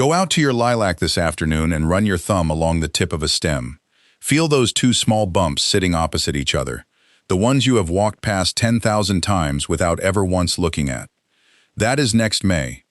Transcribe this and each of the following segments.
Go out to your lilac this afternoon and run your thumb along the tip of a stem. Feel those two small bumps sitting opposite each other, the ones you have walked past 10,000 times without ever once looking at. That is next May.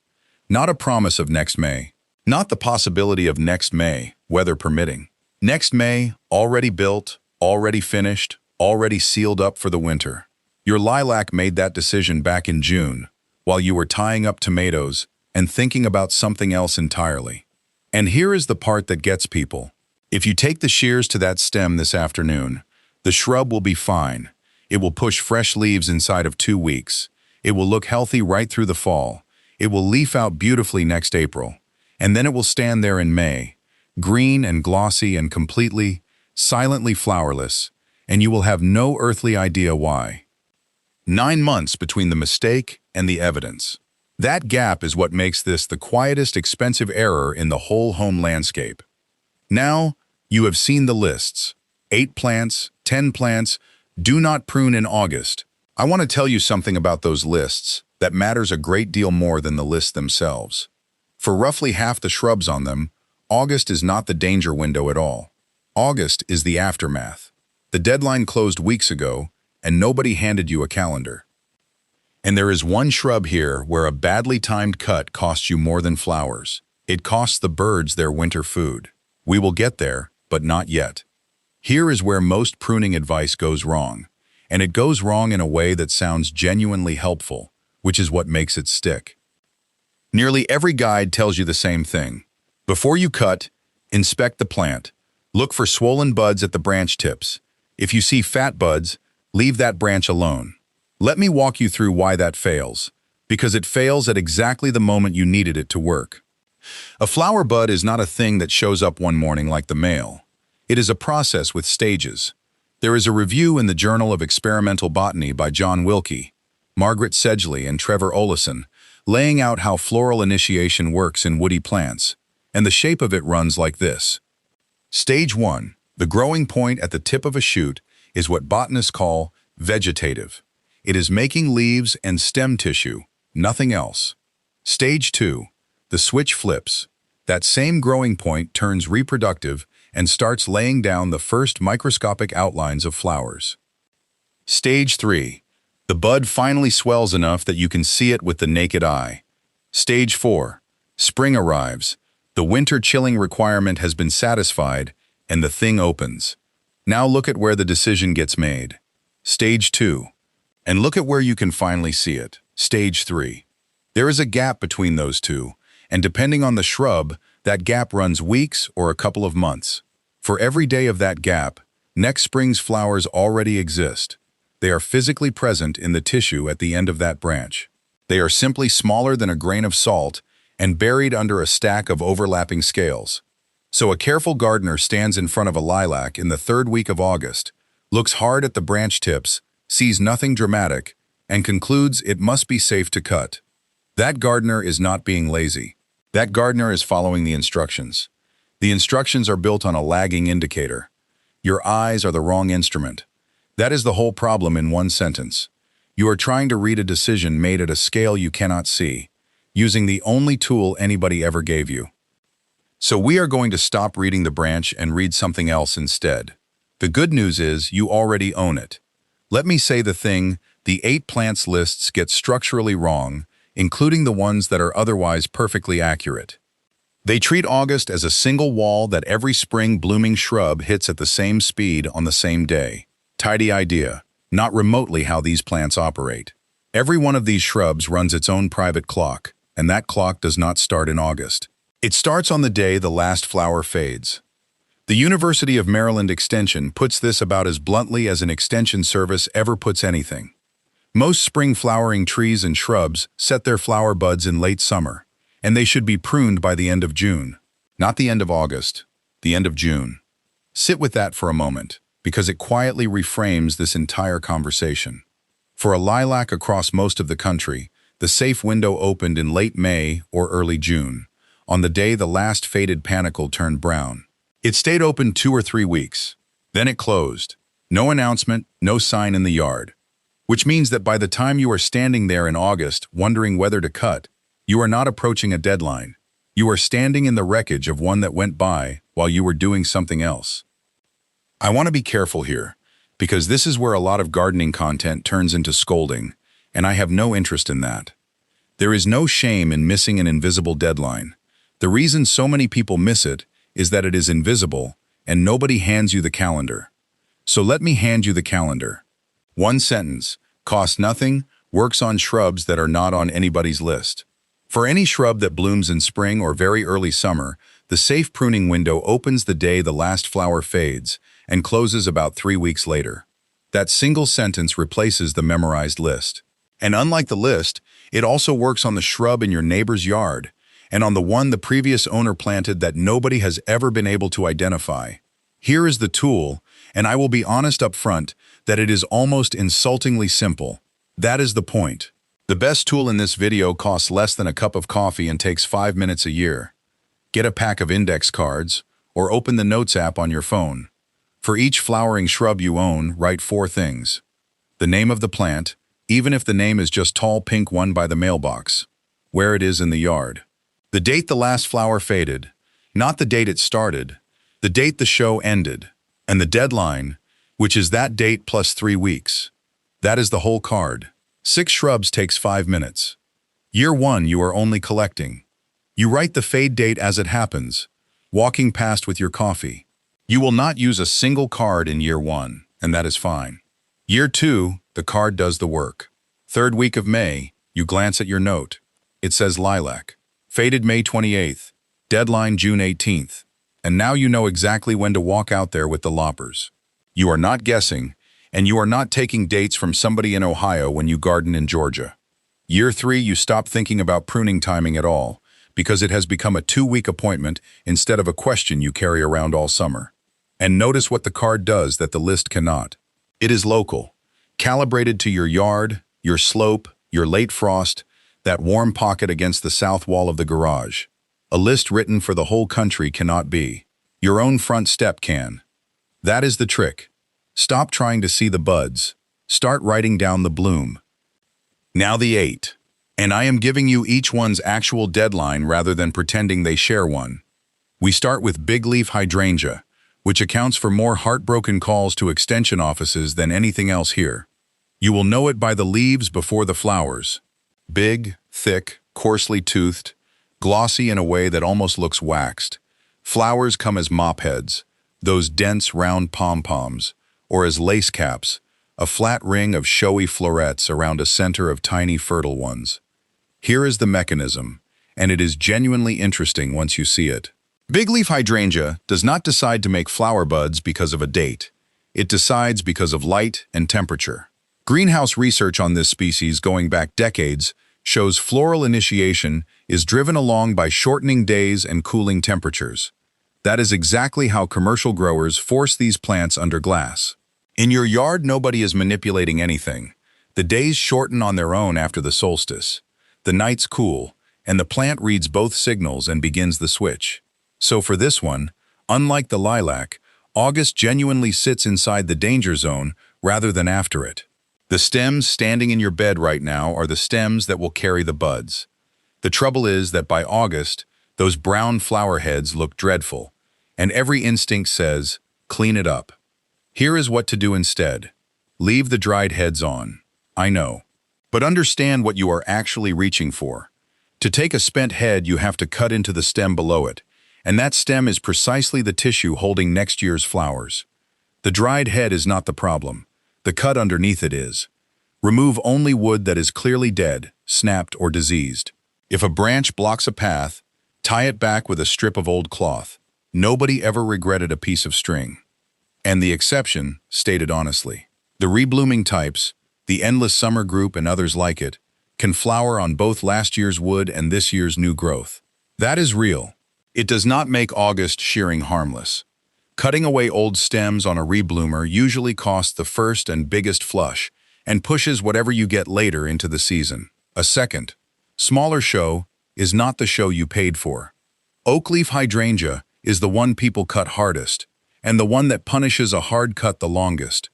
Not a promise of next May. Not the possibility of next May, weather permitting. Next May, already built, already finished, already sealed up for the winter. Your lilac made that decision back in June, while you were tying up tomatoes and thinking about something else entirely. And here is the part that gets people. If you take the shears to that stem this afternoon, the shrub will be fine. It will push fresh leaves inside of 2 weeks. It will look healthy right through the fall. It will leaf out beautifully next April. And then it will stand there in May, green and glossy and completely, silently flowerless, and you will have no earthly idea why. 9 months between the mistake and the evidence. That gap is what makes this the quietest expensive error in the whole home landscape. Now, you have seen the lists. 8 plants, 10 plants, do not prune in August. I want to tell you something about those lists that matters a great deal more than the lists themselves. For roughly half the shrubs on them, August is not the danger window at all. August is the aftermath. The deadline closed weeks ago, and nobody handed you a calendar. And there is one shrub here where a badly timed cut costs you more than flowers. It costs the birds their winter food. We will get there, but not yet. Here is where most pruning advice goes wrong, and it goes wrong in a way that sounds genuinely helpful, which is what makes it stick. Nearly every guide tells you the same thing. Before you cut, inspect the plant. Look for swollen buds at the branch tips. If you see fat buds, leave that branch alone. Let me walk you through why that fails, because it fails at exactly the moment you needed it to work. A flower bud is not a thing that shows up one morning like the male. It is a process with stages. There is a review in the Journal of Experimental Botany by John Wilkie, Margaret Sedgley, and Trevor Oleson, laying out how floral initiation works in woody plants, and the shape of it runs like this. Stage 1, the growing point at the tip of a shoot, is what botanists call vegetative. It is making leaves and stem tissue, nothing else. Stage 2, the switch flips. That same growing point turns reproductive and starts laying down the first microscopic outlines of flowers. Stage 3, the bud finally swells enough that you can see it with the naked eye. Stage 4, spring arrives. The winter chilling requirement has been satisfied, and the thing opens. Now look at where the decision gets made. Stage 2. And look at where you can finally see it. Stage 3. There is a gap between those two, and depending on the shrub, that gap runs weeks or a couple of months. For every day of that gap, next spring's flowers already exist. They are physically present in the tissue at the end of that branch. They are simply smaller than a grain of salt and buried under a stack of overlapping scales. So a careful gardener stands in front of a lilac in the 3rd week of August, looks hard at the branch tips, sees nothing dramatic, and concludes it must be safe to cut. That gardener is not being lazy. That gardener is following the instructions. The instructions are built on a lagging indicator. Your eyes are the wrong instrument. That is the whole problem in one sentence. You are trying to read a decision made at a scale you cannot see, using the only tool anybody ever gave you. So we are going to stop reading the branch and read something else instead. The good news is you already own it. Let me say the thing, the 8 plants lists get structurally wrong, including the ones that are otherwise perfectly accurate. They treat August as a single wall that every spring blooming shrub hits at the same speed on the same day. Tidy idea, not remotely how these plants operate. Every one of these shrubs runs its own private clock, and that clock does not start in August. It starts on the day the last flower fades. The University of Maryland Extension puts this about as bluntly as an extension service ever puts anything. Most spring flowering trees and shrubs set their flower buds in late summer, and they should be pruned by the end of June. Not the end of August, the end of June. Sit with that for a moment, because it quietly reframes this entire conversation. For a lilac across most of the country, the safe window opened in late May or early June, on the day the last faded panicle turned brown. It stayed open 2 or 3 weeks. Then it closed. No announcement, no sign in the yard. Which means that by the time you are standing there in August wondering whether to cut, you are not approaching a deadline. You are standing in the wreckage of one that went by while you were doing something else. I want to be careful here, because this is where a lot of gardening content turns into scolding, and I have no interest in that. There is no shame in missing an invisible deadline. The reason so many people miss it is that it is invisible, and nobody hands you the calendar. So let me hand you the calendar. One sentence, costs nothing, works on shrubs that are not on anybody's list. For any shrub that blooms in spring or very early summer, the safe pruning window opens the day the last flower fades and closes about 3 weeks later. That single sentence replaces the memorized list. And unlike the list, it also works on the shrub in your neighbor's yard and on the one the previous owner planted that nobody has ever been able to identify. Here is the tool, and I will be honest up front that it is almost insultingly simple. That is the point. The best tool in this video costs less than a cup of coffee and takes 5 minutes a year. Get a pack of index cards, or open the Notes app on your phone. For each flowering shrub you own, write 4 things. The name of the plant, even if the name is just tall pink one by the mailbox. Where it is in the yard. The date the last flower faded, not the date it started, the date the show ended, and the deadline, which is that date plus 3 weeks. That is the whole card. 6 shrubs takes 5 minutes. Year 1 you are only collecting. You write the fade date as it happens, walking past with your coffee. You will not use a single card in year 1, and that is fine. Year 2, the card does the work. 3rd week of May, you glance at your note. It says Lilac. Faded May 28th. Deadline June 18th. And now you know exactly when to walk out there with the loppers. You are not guessing, and you are not taking dates from somebody in Ohio when you garden in Georgia. Year 3, you stop thinking about pruning timing at all, because it has become a 2-week appointment instead of a question you carry around all summer. And notice what the card does that the list cannot. It is local, calibrated to your yard, your slope, your late frost, that warm pocket against the south wall of the garage. A list written for the whole country cannot be. Your own front step can. That is the trick. Stop trying to see the buds. Start writing down the bloom. Now the 8. And I am giving you each one's actual deadline rather than pretending they share one. We start with big leaf hydrangea, which accounts for more heartbroken calls to extension offices than anything else here. You will know it by the leaves before the flowers. Big, thick, coarsely toothed, glossy in a way that almost looks waxed. Flowers come as mop heads, those dense round pom-poms, or as lace caps, a flat ring of showy florets around a center of tiny fertile ones. Here is the mechanism, and it is genuinely interesting once you see it. Big leaf hydrangea does not decide to make flower buds because of a date. It decides because of light and temperature. Greenhouse research on this species going back decades shows floral initiation is driven along by shortening days and cooling temperatures. That is exactly how commercial growers force these plants under glass. In your yard, nobody is manipulating anything. The days shorten on their own after the solstice. The nights cool, and the plant reads both signals and begins the switch. So for this one, unlike the lilac, August genuinely sits inside the danger zone rather than after it. The stems standing in your bed right now are the stems that will carry the buds. The trouble is that by August, those brown flower heads look dreadful, and every instinct says, clean it up. Here is what to do instead. Leave the dried heads on. I know. But understand what you are actually reaching for. To take a spent head, you have to cut into the stem below it, and that stem is precisely the tissue holding next year's flowers. The dried head is not the problem. The cut underneath it is. Remove only wood that is clearly dead, snapped, or diseased. If a branch blocks a path, tie it back with a strip of old cloth. Nobody ever regretted a piece of string. And the exception, stated honestly. The reblooming types, the endless summer group and others like it, can flower on both last year's wood and this year's new growth. That is real. It does not make August shearing harmless. Cutting away old stems on a rebloomer usually costs the first and biggest flush and pushes whatever you get later into the season. A second, smaller show is not the show you paid for. Oak leaf hydrangea is the one people cut hardest and the one that punishes a hard cut the longest.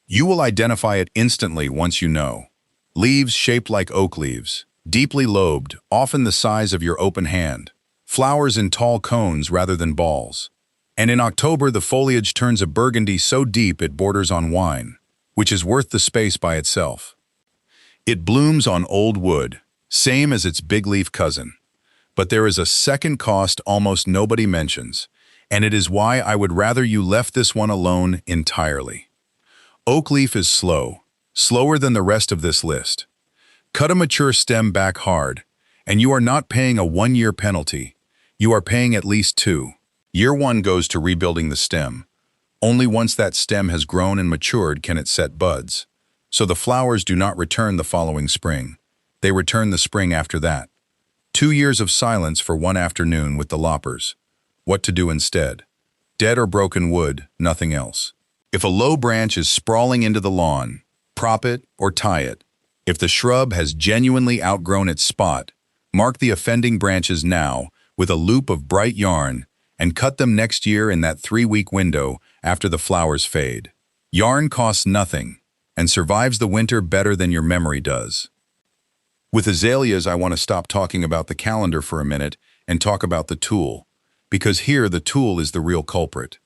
You will identify it instantly once you know. Leaves shaped like oak leaves, deeply lobed, often the size of your open hand. flowers in tall cones rather than balls. And in October, the foliage turns a burgundy so deep it borders on wine, which is worth the space by itself. It blooms on old wood, same as its big leaf cousin. But there is a second cost almost nobody mentions, and it is why I would rather you left this one alone entirely. Oak leaf is slow, slower than the rest of this list. Cut a mature stem back hard, and you are not paying a 1-year penalty. You are paying at least 2. Year 1 goes to rebuilding the stem. Only once that stem has grown and matured can it set buds. So the flowers do not return the following spring. They return the spring after that. 2 years of silence for one afternoon with the loppers. What to do instead? Dead or broken wood, nothing else. If a low branch is sprawling into the lawn, prop it or tie it. If the shrub has genuinely outgrown its spot, mark the offending branches now with a loop of bright yarn and cut them next year in that 3-week window after the flowers fade. Yarn costs nothing and survives the winter better than your memory does. With azaleas, I want to stop talking about the calendar for a minute and talk about the tool, because here the tool is the real culprit.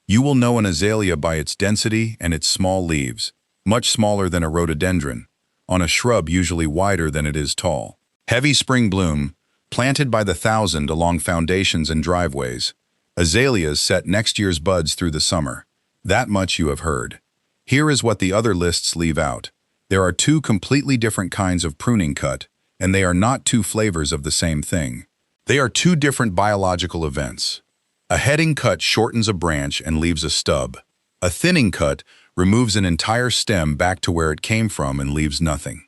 You will know an azalea by its density and its small leaves, much smaller than a rhododendron, on a shrub usually wider than it is tall. Heavy spring bloom, planted by the thousand along foundations and driveways. Azaleas set next year's buds through the summer. That much you have heard. Here is what the other lists leave out. There are 2 completely different kinds of pruning cut, and they are not 2 flavors of the same thing. They are 2 different biological events. A heading cut shortens a branch and leaves a stub. A thinning cut removes an entire stem back to where it came from and leaves nothing.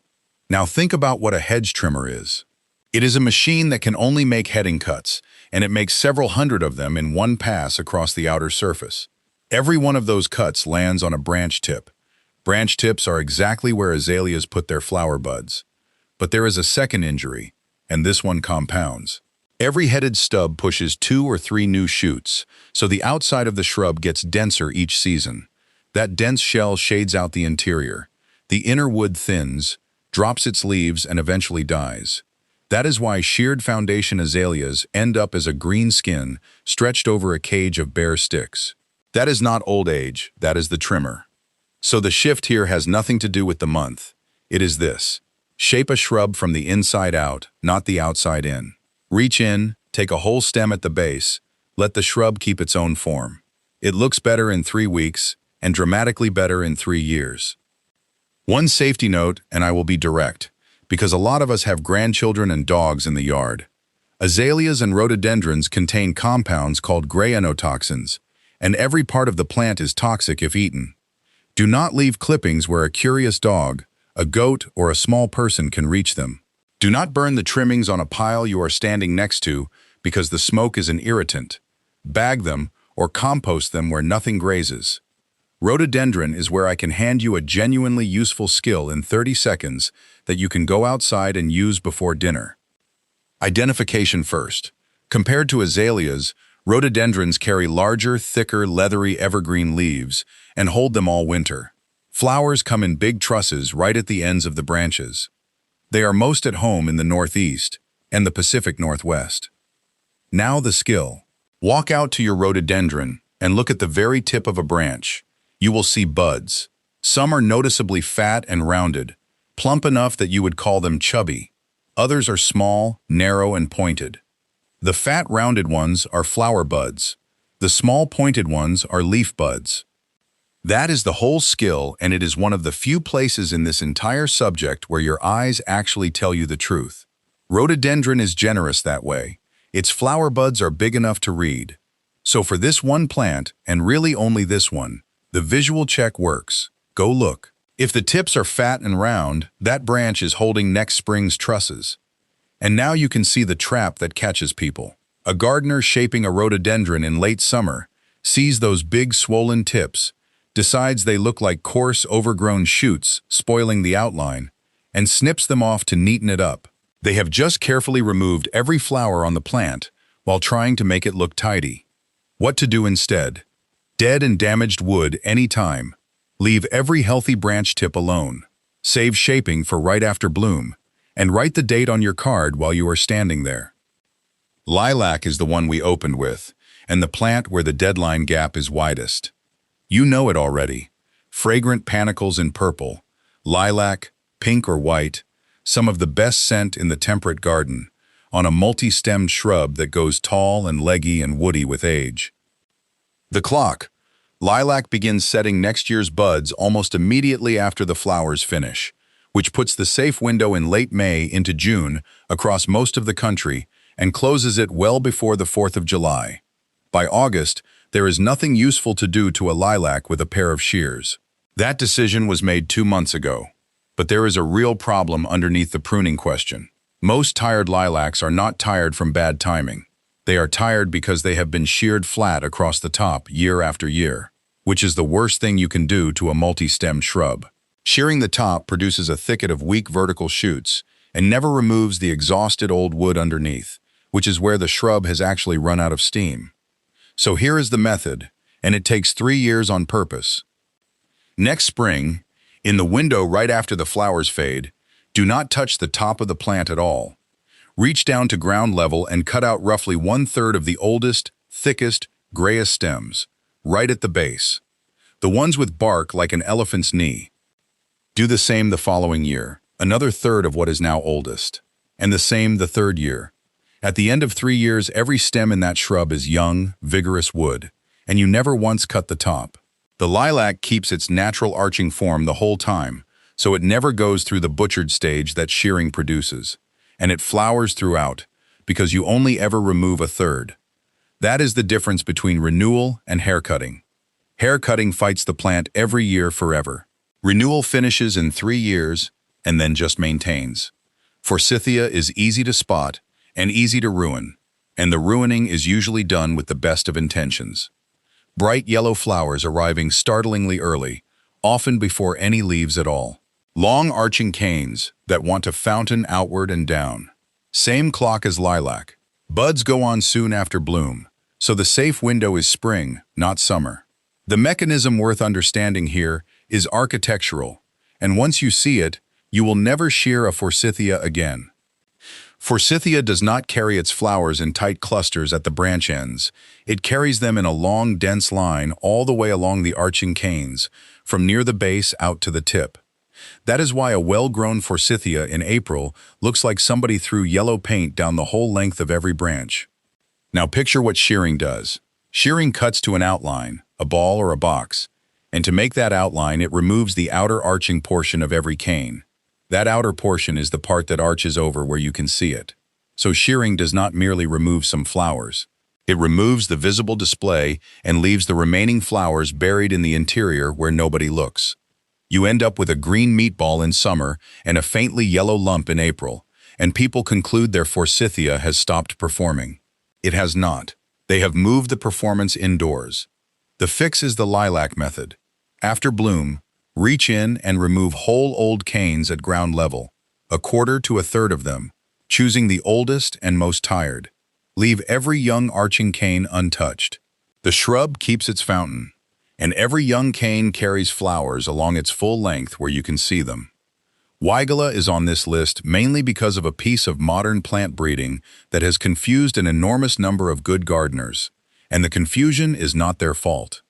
Now think about what a hedge trimmer is. It is a machine that can only make heading cuts, and it makes several hundred of them in one pass across the outer surface. Every one of those cuts lands on a branch tip. Branch tips are exactly where azaleas put their flower buds. But there is a second injury, and this one compounds. Every headed stub pushes 2 or 3 new shoots, so the outside of the shrub gets denser each season. That dense shell shades out the interior. The inner wood thins, drops its leaves, and eventually dies. That is why sheared foundation azaleas end up as a green skin stretched over a cage of bare sticks. That is not old age, that is the trimmer. So the shift here has nothing to do with the month. It is this: shape a shrub from the inside out, not the outside in. Reach in, take a whole stem at the base, let the shrub keep its own form. It looks better in 3 weeks and dramatically better in 3 years. One safety note, and I will be direct, because a lot of us have grandchildren and dogs in the yard. Azaleas and rhododendrons contain compounds called grayanotoxins, and every part of the plant is toxic if eaten. Do not leave clippings where a curious dog, a goat, or a small person can reach them. Do not burn the trimmings on a pile you are standing next to because the smoke is an irritant. Bag them or compost them where nothing grazes. Rhododendron is where I can hand you a genuinely useful skill in 30 seconds that you can go outside and use before dinner. Identification first. Compared to azaleas, rhododendrons carry larger, thicker, leathery evergreen leaves and hold them all winter. Flowers come in big trusses right at the ends of the branches. They are most at home in the Northeast and the Pacific Northwest. Now the skill. Walk out to your rhododendron and look at the very tip of a branch. You will see buds. Some are noticeably fat and rounded, plump enough that you would call them chubby. Others are small, narrow, and pointed. The fat, rounded ones are flower buds. The small, pointed ones are leaf buds. That is the whole skill, and it is one of the few places in this entire subject where your eyes actually tell you the truth. Rhododendron is generous that way. Its flower buds are big enough to read. So for this one plant, and really only this one, the visual check works. Go look. If the tips are fat and round, that branch is holding next spring's trusses. And now you can see the trap that catches people. A gardener shaping a rhododendron in late summer sees those big swollen tips, decides they look like coarse, overgrown shoots spoiling the outline, and snips them off to neaten it up. They have just carefully removed every flower on the plant while trying to make it look tidy. What to do instead? Dead and damaged wood anytime. Leave every healthy branch tip alone. Save shaping for right after bloom, and write the date on your card while you are standing there. Lilac is the one we opened with, and the plant where the deadline gap is widest. You know it already. Fragrant panicles in purple, lilac, pink or white, some of the best scent in the temperate garden, on a multi-stemmed shrub that goes tall and leggy and woody with age. The clock. Lilac begins setting next year's buds almost immediately after the flowers finish, which puts the safe window in late May into June across most of the country and closes it well before the 4th of July. By August, there is nothing useful to do to a lilac with a pair of shears. That decision was made 2 months ago. But there is a real problem underneath the pruning question. Most tired lilacs are not tired from bad timing. They are tired because they have been sheared flat across the top year after year, which is the worst thing you can do to a multi-stemmed shrub. Shearing the top produces a thicket of weak vertical shoots and never removes the exhausted old wood underneath, which is where the shrub has actually run out of steam. So here is the method, and it takes 3 years on purpose. Next spring, in the window right after the flowers fade, do not touch the top of the plant at all. Reach down to ground level and cut out roughly 1/3 of the oldest, thickest, grayest stems, right at the base. The ones with bark like an elephant's knee. Do the same the following year, another third of what is now oldest. And the same the 3rd year. At the end of 3 years, every stem in that shrub is young, vigorous wood, and you never once cut the top. The lilac keeps its natural arching form the whole time, so it never goes through the butchered stage that shearing produces. And it flowers throughout, because you only ever remove a third. That is the difference between renewal and haircutting. Haircutting fights the plant every year forever. Renewal finishes in 3 years, and then just maintains. Forsythia is easy to spot and easy to ruin, and the ruining is usually done with the best of intentions. Bright yellow flowers arriving startlingly early, often before any leaves at all. Long arching canes that want to fountain outward and down. Same clock as lilac. Buds go on soon after bloom, so the safe window is spring, not summer. The mechanism worth understanding here is architectural, and once you see it, you will never shear a Forsythia again. Forsythia does not carry its flowers in tight clusters at the branch ends. It carries them in a long, dense line all the way along the arching canes, from near the base out to the tip. That is why a well-grown Forsythia in April looks like somebody threw yellow paint down the whole length of every branch. Now picture what shearing does. Shearing cuts to an outline, a ball or a box, and to make that outline, it removes the outer arching portion of every cane. That outer portion is the part that arches over where you can see it. So shearing does not merely remove some flowers. It removes the visible display and leaves the remaining flowers buried in the interior where nobody looks. You end up with a green meatball in summer and a faintly yellow lump in April, and people conclude their Forsythia has stopped performing. It has not. They have moved the performance indoors. The fix is the lilac method. After bloom, reach in and remove whole old canes at ground level, 1/4 to 1/3 of them, choosing the oldest and most tired. Leave every young arching cane untouched. The shrub keeps its fountain, and every young cane carries flowers along its full length where you can see them. Weigela is on this list mainly because of a piece of modern plant breeding that has confused an enormous number of good gardeners, and the confusion is not their fault.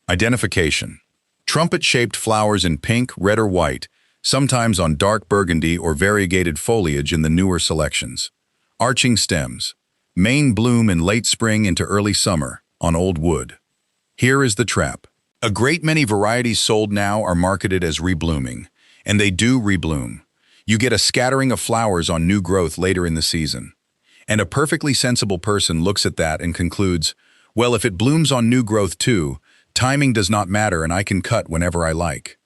Identification. Trumpet-shaped flowers in pink, red, or white, sometimes on dark burgundy or variegated foliage in the newer selections. Arching stems. Main bloom in late spring into early summer, on old wood. Here is the trap. A great many varieties sold now are marketed as reblooming, and they do rebloom. You get a scattering of flowers on new growth later in the season. And a perfectly sensible person looks at that and concludes, well, if it blooms on new growth too, timing does not matter and I can cut whenever I like.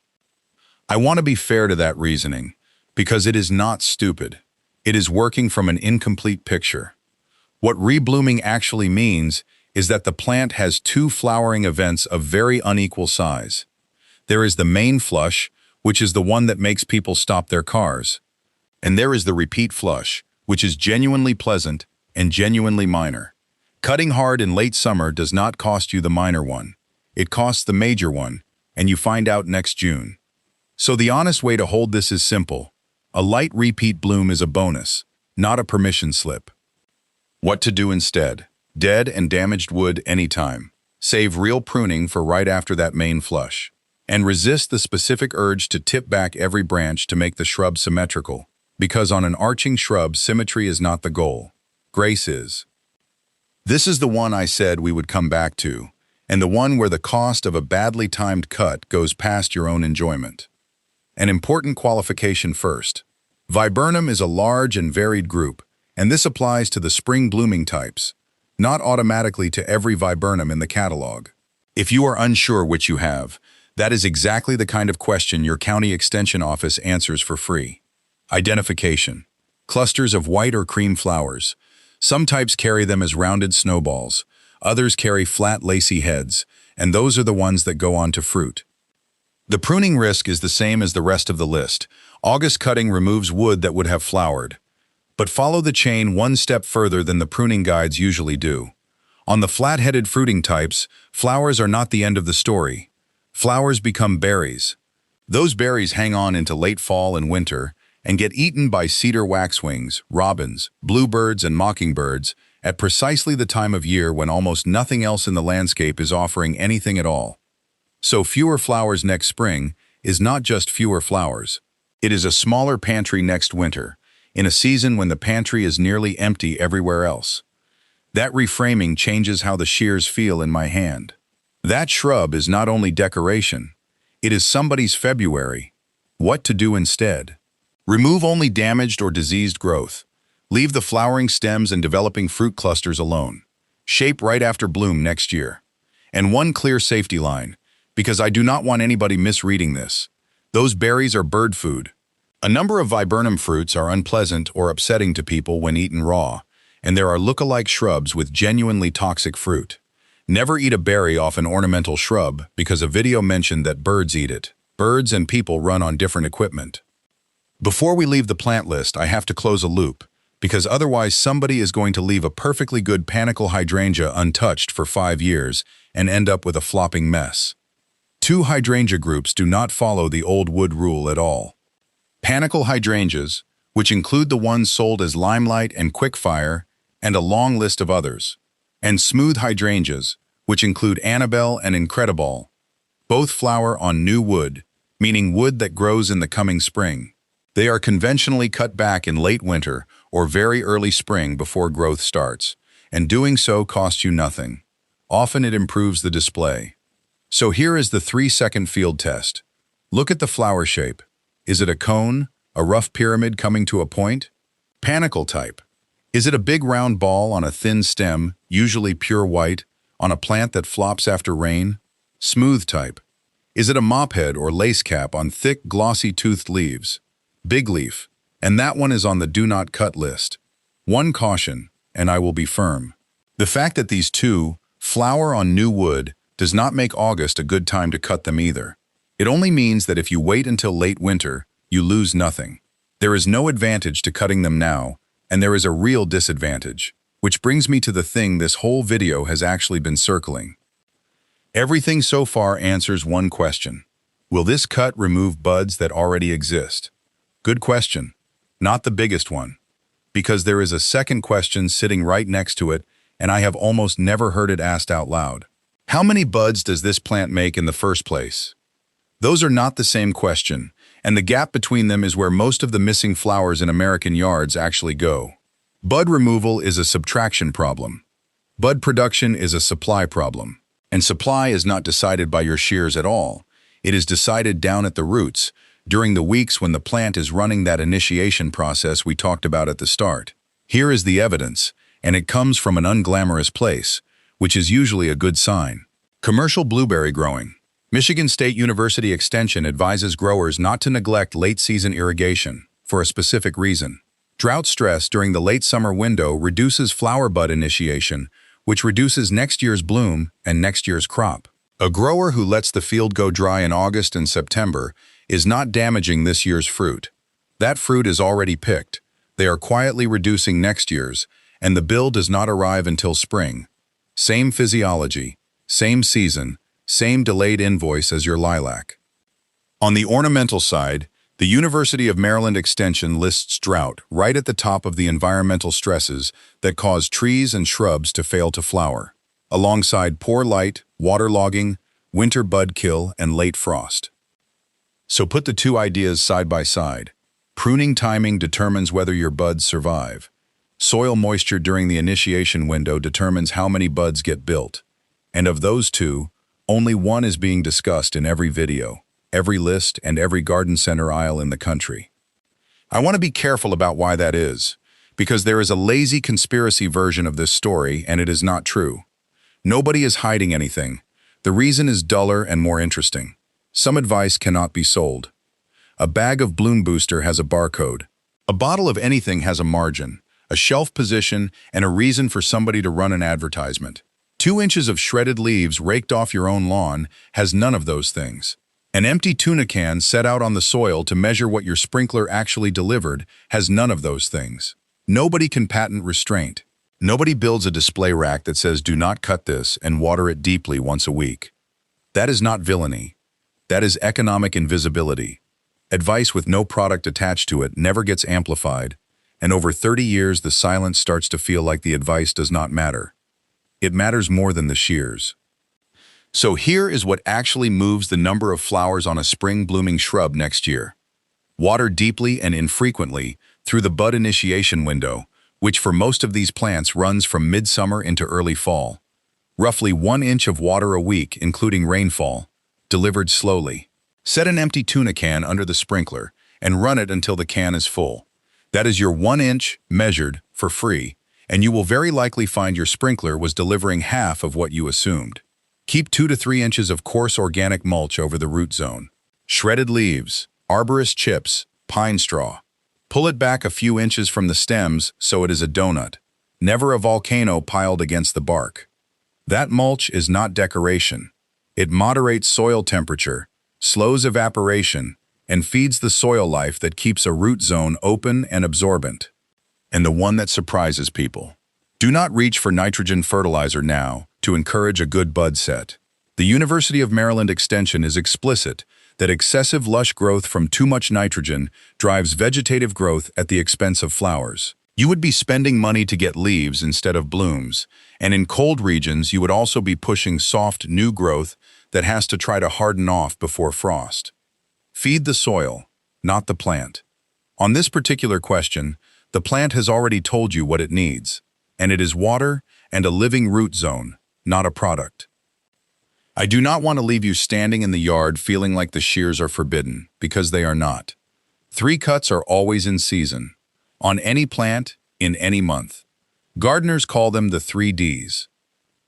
I want to be fair to that reasoning, because it is not stupid. It is working from an incomplete picture. What reblooming actually means is that the plant has 2 flowering events of very unequal size. There is the main flush, which is the one that makes people stop their cars. And there is the repeat flush, which is genuinely pleasant and genuinely minor. Cutting hard in late summer does not cost you the minor one. It costs the major one, and you find out next June. So the honest way to hold this is simple. A light repeat bloom is a bonus, not a permission slip. What to do instead? Dead and damaged wood anytime. Save real pruning for right after that main flush. And resist the specific urge to tip back every branch to make the shrub symmetrical. Because on an arching shrub, symmetry is not the goal. Grace is. This is the one I said we would come back to, and the one where the cost of a badly timed cut goes past your own enjoyment. An important qualification first. Viburnum is a large and varied group, and this applies to the spring blooming types, not automatically to every viburnum in the catalog. If you are unsure which you have, that is exactly the kind of question your county extension office answers for free. Identification. Clusters of white or cream flowers. Some types carry them as rounded snowballs, others carry flat lacy heads, and those are the ones that go on to fruit. The pruning risk is the same as the rest of the list. August cutting removes wood that would have flowered. But follow the chain one step further than the pruning guides usually do. On the flat-headed fruiting types, flowers are not the end of the story. Flowers become berries. Those berries hang on into late fall and winter and get eaten by cedar waxwings, robins, bluebirds, and mockingbirds at precisely the time of year when almost nothing else in the landscape is offering anything at all. So fewer flowers next spring is not just fewer flowers. It is a smaller pantry next winter, in a season when the pantry is nearly empty everywhere else. That reframing changes how the shears feel in my hand. That shrub is not only decoration, it is somebody's February. What to do instead? Remove only damaged or diseased growth. Leave the flowering stems and developing fruit clusters alone. Shape right after bloom next year. And one clear safety line, because I do not want anybody misreading this. Those berries are bird food. A number of viburnum fruits are unpleasant or upsetting to people when eaten raw, and there are look-alike shrubs with genuinely toxic fruit. Never eat a berry off an ornamental shrub because a video mentioned that birds eat it. Birds and people run on different equipment. Before we leave the plant list, I have to close a loop, because otherwise somebody is going to leave a perfectly good panicle hydrangea untouched for 5 years and end up with a flopping mess. 2 hydrangea groups do not follow the old wood rule at all. Panicle hydrangeas, which include the ones sold as Limelight and Quickfire, and a long list of others. And smooth hydrangeas, which include Annabelle and Incredible. Both flower on new wood, meaning wood that grows in the coming spring. They are conventionally cut back in late winter or very early spring before growth starts, and doing so costs you nothing. Often it improves the display. So here is the 3-second field test. Look at the flower shape. Is it a cone, a rough pyramid coming to a point? Panicle type. Is it a big round ball on a thin stem, usually pure white, on a plant that flops after rain? Smooth type. Is it a mophead or lace cap on thick, glossy toothed leaves? Big leaf, and that one is on the do not cut list. One caution, and I will be firm. The fact that these 2 flower on new wood does not make August a good time to cut them either. It only means that if you wait until late winter, you lose nothing. There is no advantage to cutting them now, and there is a real disadvantage, which brings me to the thing this whole video has actually been circling. Everything so far answers one question. Will this cut remove buds that already exist? Good question. Not the biggest one. Because there is a second question sitting right next to it, and I have almost never heard it asked out loud. How many buds does this plant make in the first place? Those are not the same question, and the gap between them is where most of the missing flowers in American yards actually go. Bud removal is a subtraction problem. Bud production is a supply problem. And supply is not decided by your shears at all. It is decided down at the roots, during the weeks when the plant is running that initiation process we talked about at the start. Here is the evidence, and it comes from an unglamorous place, which is usually a good sign. Commercial blueberry growing. Michigan State University Extension advises growers not to neglect late-season irrigation, for a specific reason. Drought stress during the late summer window reduces flower bud initiation, which reduces next year's bloom and next year's crop. A grower who lets the field go dry in August and September is not damaging this year's fruit. That fruit is already picked. They are quietly reducing next year's, and the bill does not arrive until spring. Same physiology, same season, same delayed invoice as your lilac. On the ornamental side, the The University of Maryland Extension lists drought right at the top of the environmental stresses that cause trees and shrubs to fail to flower, alongside poor light, waterlogging, winter bud kill, and late frost. So put the two ideas side by side. Pruning timing determines whether your buds survive. Soil moisture during the initiation window determines how many buds get built. And of those two, only one is being discussed in every video, every list, and every garden center aisle in the country. I want to be careful about why that is, because there is a lazy conspiracy version of this story, and it is not true. Nobody is hiding anything. The reason is duller and more interesting. Some advice cannot be sold. A bag of Bloom Booster has a barcode. A bottle of anything has a margin, a shelf position, and a reason for somebody to run an advertisement. 2 inches of shredded leaves raked off your own lawn has none of those things. An empty tuna can set out on the soil to measure what your sprinkler actually delivered has none of those things. Nobody can patent restraint. Nobody builds a display rack that says do not cut this and water it deeply once a week. That is not villainy. That is economic invisibility. Advice with no product attached to it never gets amplified, and over 30 years the silence starts to feel like the advice does not matter. It matters more than the shears. So here is what actually moves the number of flowers on a spring blooming shrub next year. Water deeply and infrequently through the bud initiation window, which for most of these plants runs from midsummer into early fall. Roughly 1 inch of water a week, including rainfall, delivered slowly. Set an empty tuna can under the sprinkler and run it until the can is full. That is your 1 inch measured for free, and you will very likely find your sprinkler was delivering half of what you assumed. Keep 2 to 3 inches of coarse organic mulch over the root zone. Shredded leaves, arborist chips, pine straw. Pull it back a few inches from the stems so it is a donut, never a volcano piled against the bark. That mulch is not decoration. It moderates soil temperature, slows evaporation, and feeds the soil life that keeps a root zone open and absorbent. And the one that surprises people. Do not reach for nitrogen fertilizer now to encourage a good bud set. The University of Maryland Extension is explicit that excessive lush growth from too much nitrogen drives vegetative growth at the expense of flowers. You would be spending money to get leaves instead of blooms, and in cold regions you would also be pushing soft, new growth that has to try to harden off before frost. Feed the soil, not the plant. On this particular question, the plant has already told you what it needs, and it is water and a living root zone, not a product. I do not want to leave you standing in the yard feeling like the shears are forbidden, because they are not. 3 cuts are always in season, on any plant, in any month. Gardeners call them the 3 Ds.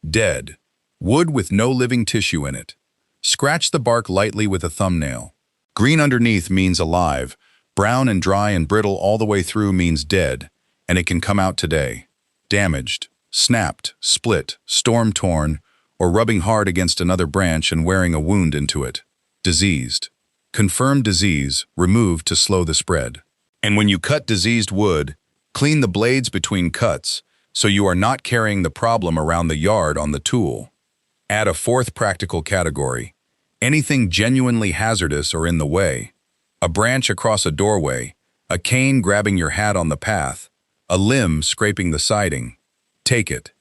Dead, wood with no living tissue in it. Scratch the bark lightly with a thumbnail. Green underneath means alive, brown and dry and brittle all the way through means dead, and it can come out today. Damaged, snapped, split, storm-torn, or rubbing hard against another branch and wearing a wound into it. Diseased. Confirmed disease, removed to slow the spread. And when you cut diseased wood, clean the blades between cuts so you are not carrying the problem around the yard on the tool. Add a 4th practical category. Anything genuinely hazardous or in the way. A branch across a doorway, a cane grabbing your hat on the path, a limb scraping the siding. Take it.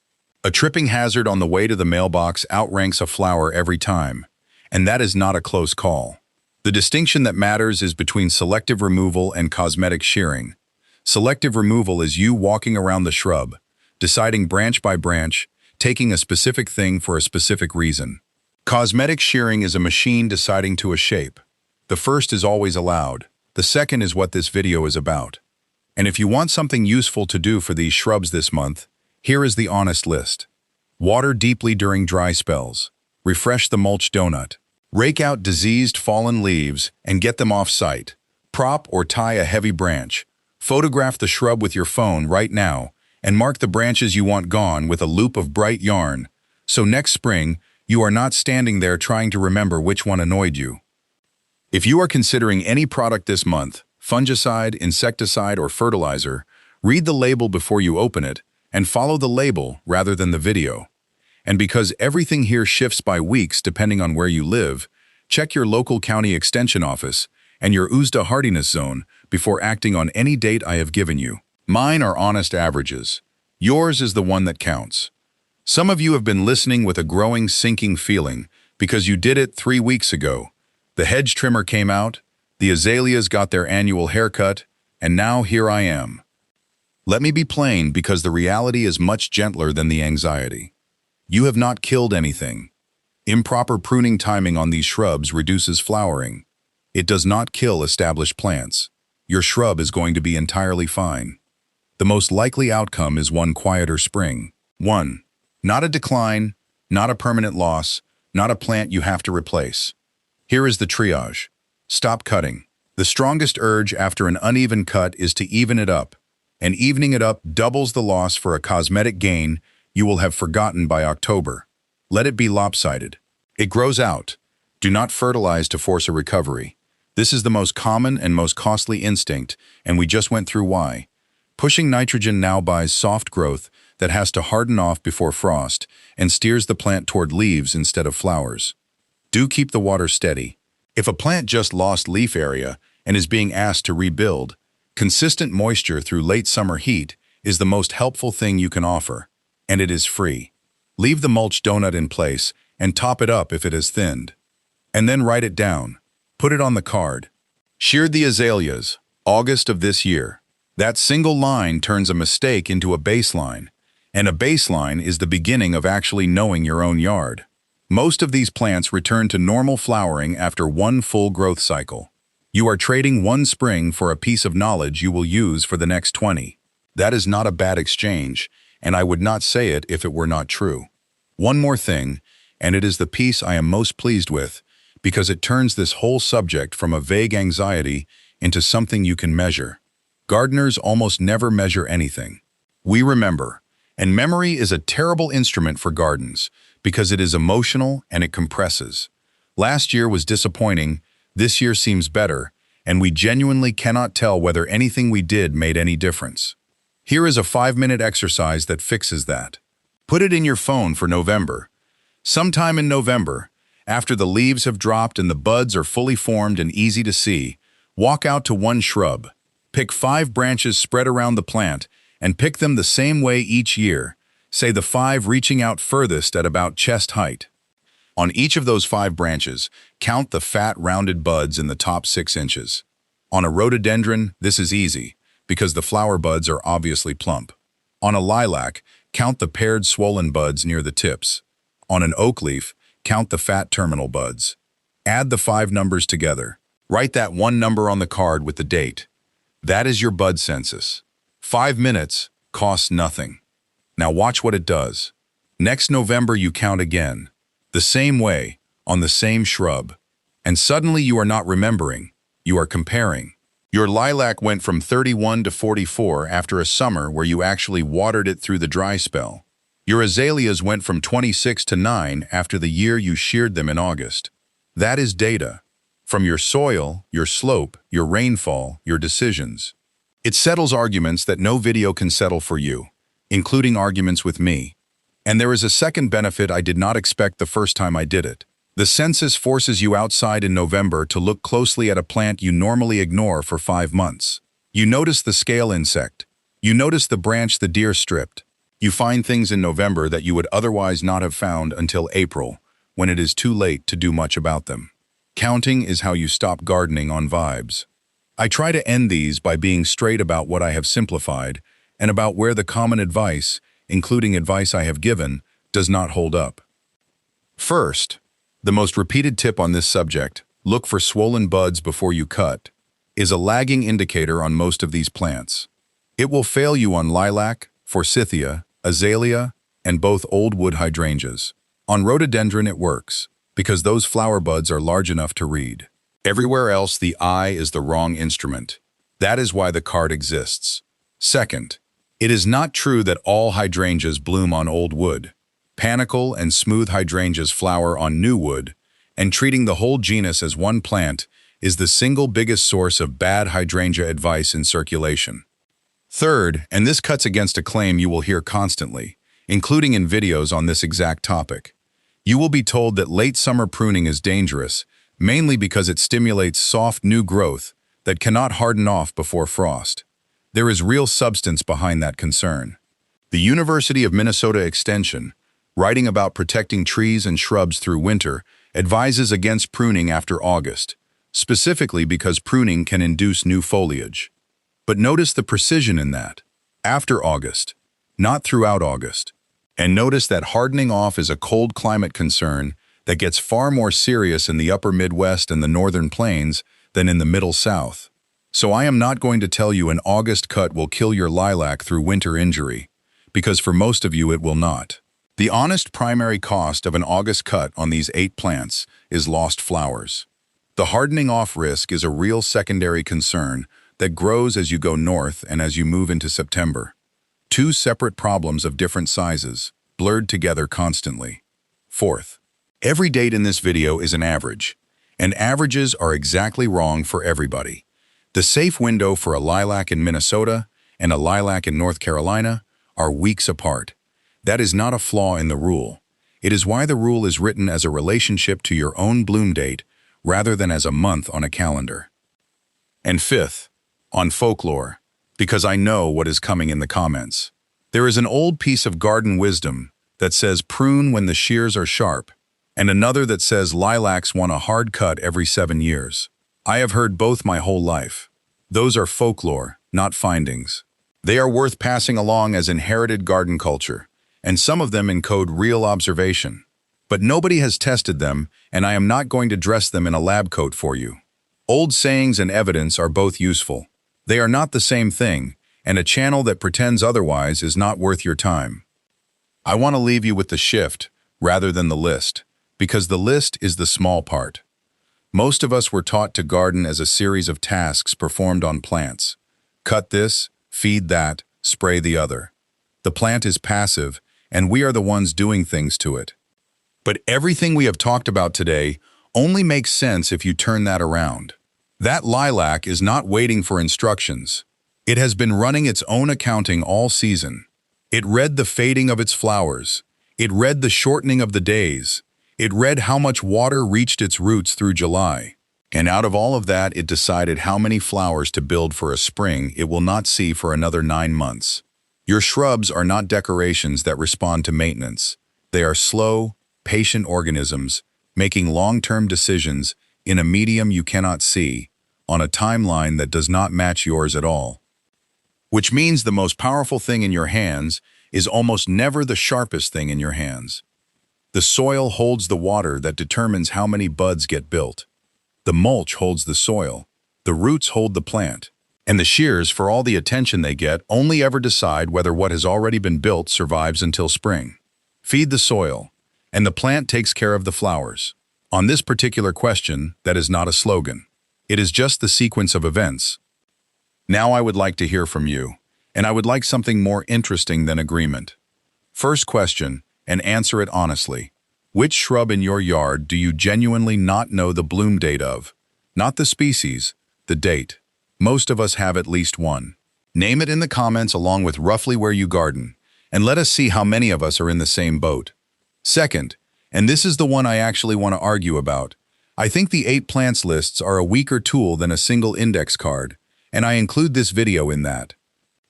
A tripping hazard on the way to the mailbox outranks a flower every time, and that is not a close call. The distinction that matters is between selective removal and cosmetic shearing. Selective removal is you walking around the shrub, deciding branch by branch, taking a specific thing for a specific reason. Cosmetic shearing is a machine deciding to a shape. The first is always allowed. The second is what this video is about. And if you want something useful to do for these shrubs this month, here is the honest list. Water deeply during dry spells. Refresh the mulch donut. Rake out diseased fallen leaves and get them off-site. Prop or tie a heavy branch. Photograph the shrub with your phone right now and mark the branches you want gone with a loop of bright yarn, so next spring you are not standing there trying to remember which one annoyed you. If you are considering any product this month, fungicide, insecticide, or fertilizer, read the label before you open it and follow the label rather than the video. And because everything here shifts by weeks depending on where you live, check your local county extension office and your USDA hardiness zone before acting on any date I have given you. Mine are honest averages. Yours is the one that counts. Some of you have been listening with a growing sinking feeling because you did it 3 weeks ago. The hedge trimmer came out, the azaleas got their annual haircut, and now here I am. Let me be plain because the reality is much gentler than the anxiety. You have not killed anything. Improper pruning timing on these shrubs reduces flowering. It does not kill established plants. Your shrub is going to be entirely fine. The most likely outcome is one quieter spring. 1. Not a decline, not a permanent loss, not a plant you have to replace. Here is the triage. Stop cutting. The strongest urge after an uneven cut is to even it up, and evening it up doubles the loss for a cosmetic gain you will have forgotten by October. Let it be lopsided. It grows out. Do not fertilize to force a recovery. This is the most common and most costly instinct, and we just went through why. Pushing nitrogen now buys soft growth that has to harden off before frost and steers the plant toward leaves instead of flowers. Do keep the water steady. If a plant just lost leaf area and is being asked to rebuild, consistent moisture through late summer heat is the most helpful thing you can offer, and it is free. Leave the mulch donut in place and top it up if it has thinned. And then write it down. Put it on the card. Sheared the azaleas, August of this year. That single line turns a mistake into a baseline, and a baseline is the beginning of actually knowing your own yard. Most of these plants return to normal flowering after one full growth cycle. You are trading one spring for a piece of knowledge you will use for the next 20. That is not a bad exchange, and I would not say it if it were not true. One more thing, and it is the piece I am most pleased with, because it turns this whole subject from a vague anxiety into something you can measure. Gardeners almost never measure anything. We remember, and memory is a terrible instrument for gardens because it is emotional and it compresses. Last year was disappointing, this year seems better, and we genuinely cannot tell whether anything we did made any difference. Here is a 5-minute exercise that fixes that. Put it in your phone for November. Sometime in November, after the leaves have dropped and the buds are fully formed and easy to see, walk out to one shrub. Pick 5 branches spread around the plant and pick them the same way each year, say the 5 reaching out furthest at about chest height. On each of those 5 branches, count the fat, rounded buds in the top 6 inches. On a rhododendron, this is easy, because the flower buds are obviously plump. On a lilac, count the paired swollen buds near the tips. On an oak leaf, count the fat terminal buds. Add the 5 numbers together. Write that one number on the card with the date. That is your bud census. 5 minutes costs nothing. Now watch what it does. Next November you count again, the same way, on the same shrub. And suddenly you are not remembering, you are comparing. Your lilac went from 31 to 44 after a summer where you actually watered it through the dry spell. Your azaleas went from 26 to 9 after the year you sheared them in August. That is data. From your soil, your slope, your rainfall, your decisions. It settles arguments that no video can settle for you, including arguments with me. And there is a second benefit I did not expect the first time I did it. The census forces you outside in November to look closely at a plant you normally ignore for 5 months. You notice the scale insect. You notice the branch the deer stripped. You find things in November that you would otherwise not have found until April, when it is too late to do much about them. Counting is how you stop gardening on vibes. I try to end these by being straight about what I have simplified and about where the common advice, including advice I have given, does not hold up. First, the most repeated tip on this subject, look for swollen buds before you cut, is a lagging indicator on most of these plants. It will fail you on lilac, forsythia, azalea, and both old wood hydrangeas. On rhododendron it works, because those flower buds are large enough to read. Everywhere else, the eye is the wrong instrument. That is why the card exists. Second, it is not true that all hydrangeas bloom on old wood. Panicle and smooth hydrangeas flower on new wood, and treating the whole genus as one plant is the single biggest source of bad hydrangea advice in circulation. Third, and this cuts against a claim you will hear constantly, including in videos on this exact topic. You will be told that late summer pruning is dangerous mainly because it stimulates soft new growth that cannot harden off before frost. There is real substance behind that concern. The University of Minnesota Extension, writing about protecting trees and shrubs through winter, advises against pruning after August, specifically because pruning can induce new foliage. But notice the precision in that. After August, not throughout August. And notice that hardening off is a cold climate concern that gets far more serious in the upper Midwest and the northern plains than in the middle South. So I am not going to tell you an August cut will kill your lilac through winter injury, because for most of you it will not. The honest primary cost of an August cut on these 8 plants is lost flowers. The hardening off risk is a real secondary concern that grows as you go north and as you move into September. 2 separate problems of different sizes, blurred together constantly. Fourth, every date in this video is an average, and averages are exactly wrong for everybody. The safe window for a lilac in Minnesota and a lilac in North Carolina are weeks apart. That is not a flaw in the rule. It is why the rule is written as a relationship to your own bloom date rather than as a month on a calendar. And fifth, on folklore, because I know what is coming in the comments. There is an old piece of garden wisdom that says prune when the shears are sharp, and another that says lilacs want a hard cut every 7 years. I have heard both my whole life. Those are folklore, not findings. They are worth passing along as inherited garden culture, and some of them encode real observation. But nobody has tested them, and I am not going to dress them in a lab coat for you. Old sayings and evidence are both useful. They are not the same thing, and a channel that pretends otherwise is not worth your time. I want to leave you with the shift rather than the list, because the list is the small part. Most of us were taught to garden as a series of tasks performed on plants. Cut this, feed that, spray the other. The plant is passive, and we are the ones doing things to it. But everything we have talked about today only makes sense if you turn that around. That lilac is not waiting for instructions. It has been running its own accounting all season. It read the fading of its flowers. It read the shortening of the days. It read how much water reached its roots through July. And out of all of that, it decided how many flowers to build for a spring it will not see for another 9 months. Your shrubs are not decorations that respond to maintenance. They are slow, patient organisms making long-term decisions in a medium you cannot see, on a timeline that does not match yours at all. Which means the most powerful thing in your hands is almost never the sharpest thing in your hands. The soil holds the water that determines how many buds get built. The mulch holds the soil. The roots hold the plant. And the shears, for all the attention they get, only ever decide whether what has already been built survives until spring. Feed the soil, and the plant takes care of the flowers. On this particular question, that is not a slogan. It is just the sequence of events. Now I would like to hear from you, and I would like something more interesting than agreement. First question, and answer it honestly. Which shrub in your yard do you genuinely not know the bloom date of? Not the species, the date. Most of us have at least one. Name it in the comments along with roughly where you garden, and let us see how many of us are in the same boat. Second, and this is the one I actually want to argue about, I think the 8 plants lists are a weaker tool than a single index card, and I include this video in that.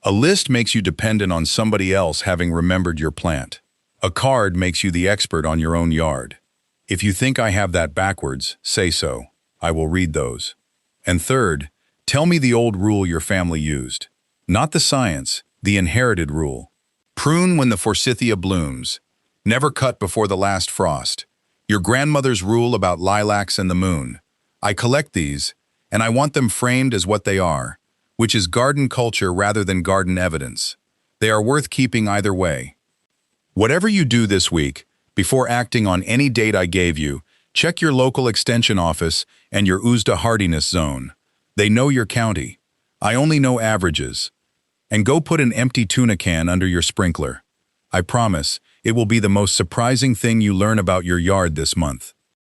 A list makes you dependent on somebody else having remembered your plant. A card makes you the expert on your own yard. If you think I have that backwards, say so. I will read those. And third, tell me the old rule your family used. Not the science, the inherited rule. Prune when the Forsythia blooms. Never cut before the last frost. Your grandmother's rule about lilacs and the moon. I collect these, and I want them framed as what they are, which is garden culture rather than garden evidence. They are worth keeping either way. Whatever you do this week, before acting on any date I gave you, check your local extension office and your USDA hardiness zone. They know your county. I only know averages. And go put an empty tuna can under your sprinkler. I promise, it will be the most surprising thing you learn about your yard this month.